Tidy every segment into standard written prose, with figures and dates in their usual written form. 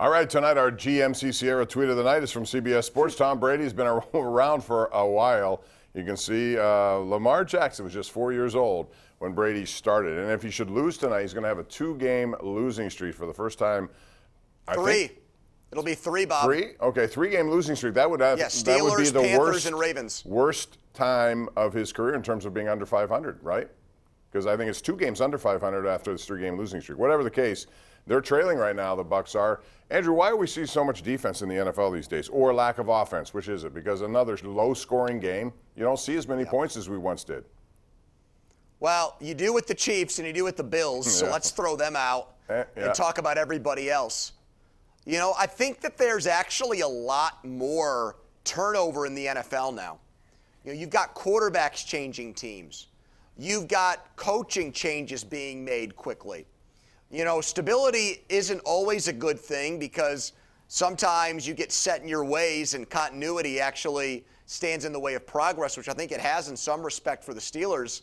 All right, tonight our GMC Sierra tweet of the night is from CBS Sports. Tom Brady's been around for a while. You can see Lamar Jackson was just 4 years old when Brady started. And if he should lose tonight, he's going to have a 2-game losing streak for the first time. Three. It'll be 3, Bob. 3? Okay, 3-game losing streak. That would have Steelers, that would be the Panthers, and Ravens. Worst time of his career in terms of being under 500, right? Because I think it's 2 games under 500 after this 3-game losing streak. Whatever the case, they're trailing right now, the Bucs are. Andrew, why do we see so much defense in the NFL these days, or lack of offense? Which is it? Because another low-scoring game, you don't see as many points as we once did. Well, you do with the Chiefs and you do with the Bills, so let's throw them out and talk about everybody else. You know, I think that there's actually a lot more turnover in the NFL now. You know, you've got quarterbacks changing teams. You've got coaching changes being made quickly. You know, stability isn't always a good thing because sometimes you get set in your ways and continuity actually stands in the way of progress, which I think it has in some respect for the Steelers.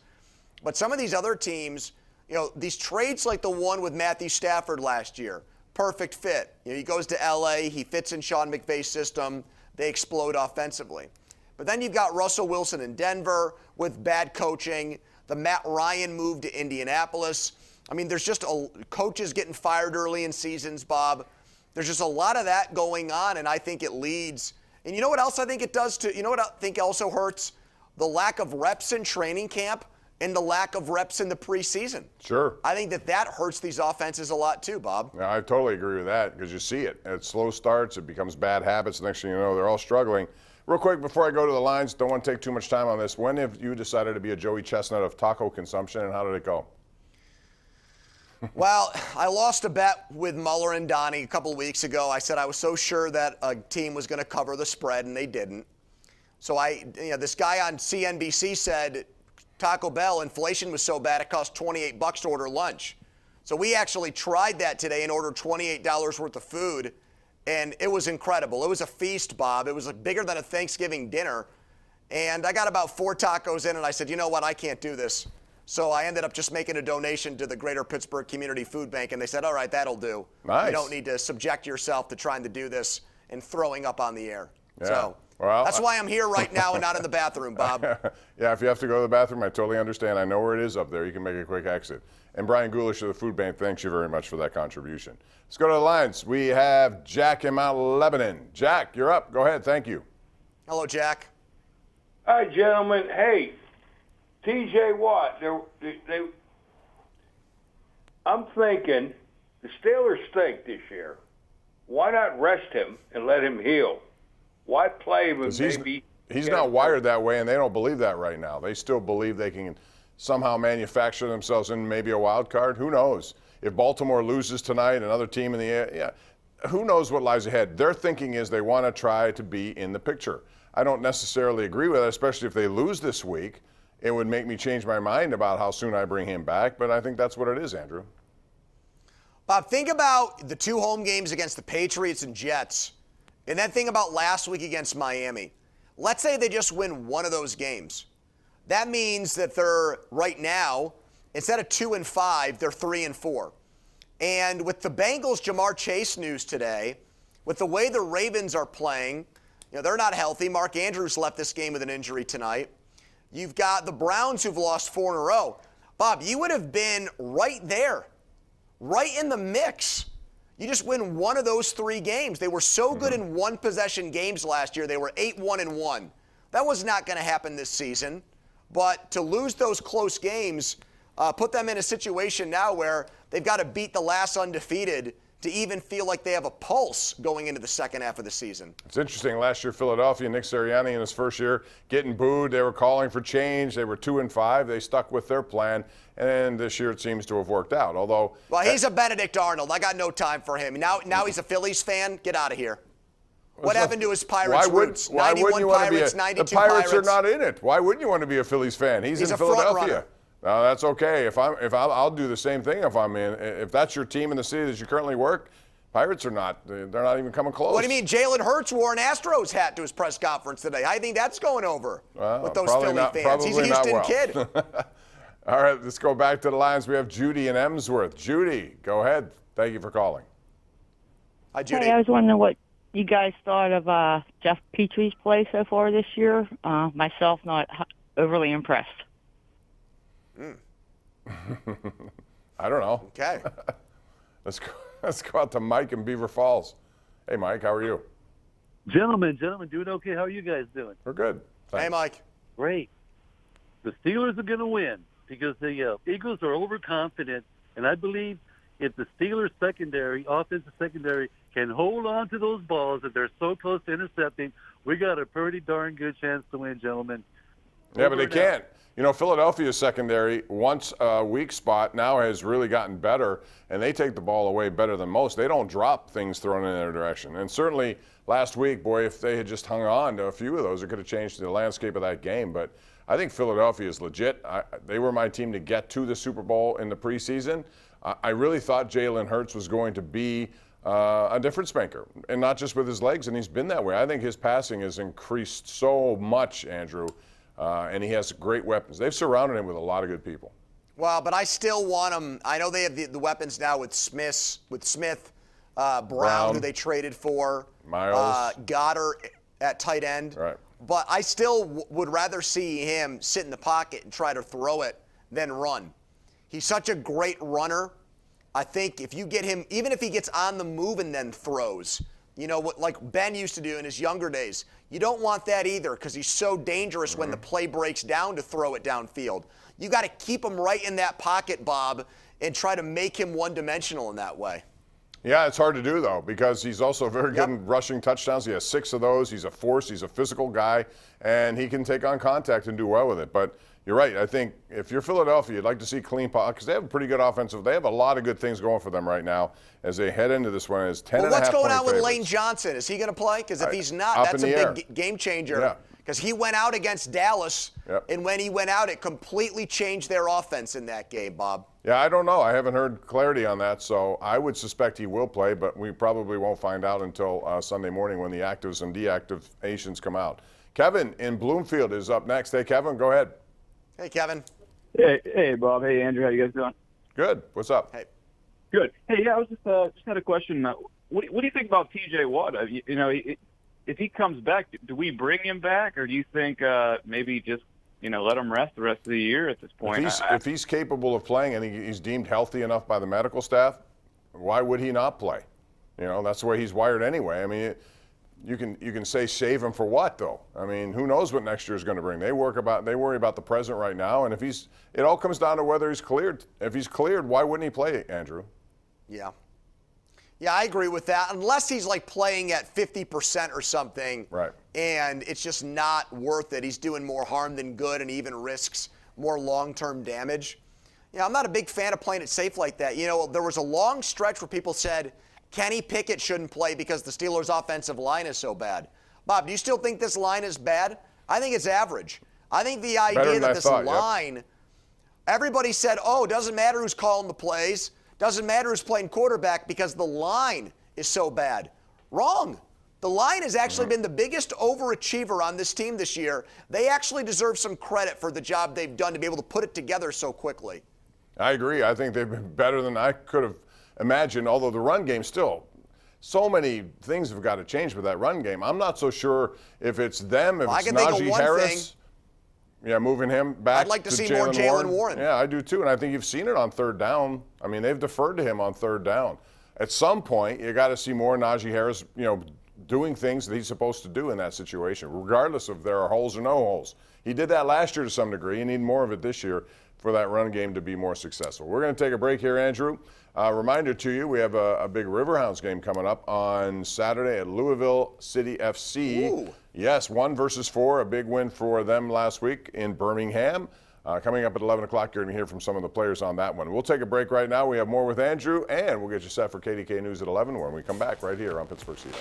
But some of these other teams, you know, these trades like the one with Matthew Stafford last year, perfect fit. You know, he goes to L.A., he fits in Sean McVay's system, they explode offensively. But then you've got Russell Wilson in Denver with bad coaching, the Matt Ryan move to Indianapolis. I mean, there's just coaches getting fired early in seasons, Bob. There's just a lot of that going on, and I think it leads. And you know what else I think it does too? You know what I think also hurts? The lack of reps in training camp and the lack of reps in the preseason. Sure. I think that hurts these offenses a lot too, Bob. Yeah, I totally agree with that because you see it. It slow starts, it becomes bad habits. Next thing you know, they're all struggling. Real quick, before I go to the lines, don't want to take too much time on this. When have you decided to be a Joey Chestnut of taco consumption, and how did it go? Well, I lost a bet with Muller and Donnie a couple of weeks ago. I said I was so sure that a team was going to cover the spread, and they didn't. So this guy on CNBC said Taco Bell, inflation was so bad it cost $28 to order lunch. So we actually tried that today and ordered $28 worth of food, and it was incredible. It was a feast, Bob. It was bigger than a Thanksgiving dinner. And I got about 4 tacos in, and I said, you know what, I can't do this. So I ended up just making a donation to the Greater Pittsburgh Community Food Bank, and they said, all right, that'll do. Nice. You don't need to subject yourself to trying to do this and throwing up on the air. Yeah. So that's why I'm here right now and not in the bathroom, Bob. Yeah, if you have to go to the bathroom, I totally understand. I know where it is up there. You can make a quick exit. And Brian Gulish of the Food Bank, thanks you very much for that contribution. Let's go to the lines. We have Jack in Mount Lebanon. Jack, you're up. Go ahead. Thank you. Hello, Jack. Hi, gentlemen. Hey, TJ Watt, I'm thinking the Steelers stink this year. Why not rest him and let him heal? Why play him and maybe... He's not wired that way, and they don't believe that right now. They still believe they can somehow manufacture themselves in maybe a wild card. Who knows? If Baltimore loses tonight, another team in the air, who knows what lies ahead? Their thinking is they want to try to be in the picture. I don't necessarily agree with it, especially if they lose this week. It would make me change my mind about how soon I bring him back, but I think that's what it is, Andrew. Bob, think about the 2 home games against the Patriots and Jets, and then think about last week against Miami. Let's say they just win one of those games. That means that they're, right now, instead of 2-5, they're 3-4. And with the Bengals' Jamar Chase news today, with the way the Ravens are playing, they're not healthy. Mark Andrews left this game with an injury tonight. You've got the Browns who've lost 4 in a row. Bob, you would have been right there, right in the mix. You just win one of those 3 games. They were so good in one-possession games last year. They were 8-1-1. That was not going to happen this season. But to lose those close games, put them in a situation now where they've got to beat the last undefeated to even feel like they have a pulse going into the second half of the season. It's interesting. Last year, Philadelphia, Nick Sirianni in his first year getting booed. They were calling for change. They were 2-5. They stuck with their plan. And this year it seems to have worked out. Although, well, he's a Benedict Arnold. I got no time for him. Now he's a Phillies fan. Get out of here. What happened to his Pirates roots? Why 91 wouldn't you want Pirates, to be 92 the Pirates Pirates. are not in it. Why wouldn't you want to be a Phillies fan? He's in a Philadelphia. front runner. No, that's okay. I'll do the same thing if I'm in. If that's your team in the city that you currently work, Pirates are not. They're not even coming close. What do you mean? Jalen Hurts wore an Astros hat to his press conference today. I think that's going over with those Philly fans. He's a Houston kid. All right, let's go back to the lines. We have Judy in Emsworth. Judy, go ahead. Thank you for calling. Hi, Judy. Hey, I was wondering what you guys thought of Jeff Petrie's play so far this year. Myself, not overly impressed. I don't know. Okay. Let's go out to Mike in Beaver Falls. Hey, Mike, how are you? Gentlemen, doing okay. How are you guys doing? We're good. Thanks. Hey, Mike. Great. The Steelers are going to win because the Eagles are overconfident, and I believe if the Steelers offensive secondary, can hold on to those balls that they're so close to intercepting, we got a pretty darn good chance to win, gentlemen. Yeah, but they can't. You know, Philadelphia's secondary, once a weak spot, now has really gotten better, and they take the ball away better than most. They don't drop things thrown in their direction. And certainly last week, boy, if they had just hung on to a few of those, it could have changed the landscape of that game. But I think Philadelphia is legit. They were my team to get to the Super Bowl in the preseason. I really thought Jalen Hurts was going to be a difference maker, and not just with his legs, and he's been that way. I think his passing has increased so much, Andrew, and he has great weapons. They've surrounded him with a lot of good people. Well, but I still want him. I know they have the weapons now with Smith, Brown, who they traded for, Miles, Goddard at tight end. Right. But I still would rather see him sit in the pocket and try to throw it than run. He's such a great runner. I think if you get him, even if he gets on the move and then throws, you know, what like Ben used to do in his younger days, you don't want that either because he's so dangerous when the play breaks down to throw it downfield. You got to keep him right in that pocket, Bob, and try to make him one-dimensional in that way. Yeah, it's hard to do, though, because he's also very good in rushing touchdowns. He has 6 of those. He's a force. He's a physical guy, and he can take on contact and do well with it. But you're right. I think if you're Philadelphia, you'd like to see clean pocket because they have a pretty good offensive. They have a lot of good things going for them right now as they head into this one. It's 10 Well, and a half what's going point on with favorites. Lane Johnson? Is he going to play? Because if he's not, Up that's in a the air. big game changer. Yeah. Because he went out against Dallas, Yep. and when he went out, it completely changed their offense in that game, Bob. Yeah, I don't know. I haven't heard clarity on that, so I would suspect he will play, but we probably won't find out until Sunday morning when the actives and deactivations come out. Kevin in Bloomfield is up next. Hey, Kevin, go ahead. Hey, Kevin. Hey, Bob. Hey, Andrew. How you guys doing? Good. What's up? Hey. Good. Hey, yeah, I was just had a question. What do you think about T.J. Watt? You know, if he comes back, do we bring him back, or do you think maybe just let him rest the rest of the year at this point? If he's capable of playing and he's deemed healthy enough by the medical staff, why would he not play? You know, that's the way he's wired anyway. I mean, you can say save him for what though? I mean, who knows what next year is going to bring? They worry about the present right now, and it all comes down to whether he's cleared. If he's cleared, why wouldn't he play, Andrew? Yeah. Yeah, I agree with that. Unless he's like playing at 50% or something, right? And it's just not worth it. He's doing more harm than good, and even risks more long-term damage. Yeah, I'm not a big fan of playing it safe like that. You know, there was a long stretch where people said Kenny Pickett shouldn't play because the Steelers' offensive line is so bad. Bob, do you still think this line is bad? I think it's average. I think the idea that this line, everybody said, oh, it doesn't matter who's calling the plays. Doesn't matter who's playing quarterback because the line is so bad. Wrong. The line has actually been the biggest overachiever on this team this year. They actually deserve some credit for the job they've done to be able to put it together so quickly. I agree. I think they've been better than I could have imagined, although the run game still, so many things have got to change with that run game. I'm not so sure if it's them, if it's Najee Harris. Yeah, moving him back. I'd like to see more Jalen Warren. Yeah, I do too, and I think you've seen it on third down. I mean, they've deferred to him on third down. At some point, you got to see more Najee Harris, doing things that he's supposed to do in that situation, regardless if there are holes or no holes. He did that last year to some degree. You need more of it this year for that run game to be more successful. We're going to take a break here, Andrew. Reminder to you, we have a big Riverhounds game coming up on Saturday at Louisville City FC. Ooh. Yes, 1 versus 4, a big win for them last week in Birmingham. Coming up at 11 o'clock, you're going to hear from some of the players on that one. We'll take a break right now. We have more with Andrew, and we'll get you set for KDKA News at 11 when we come back right here on Pittsburgh CW.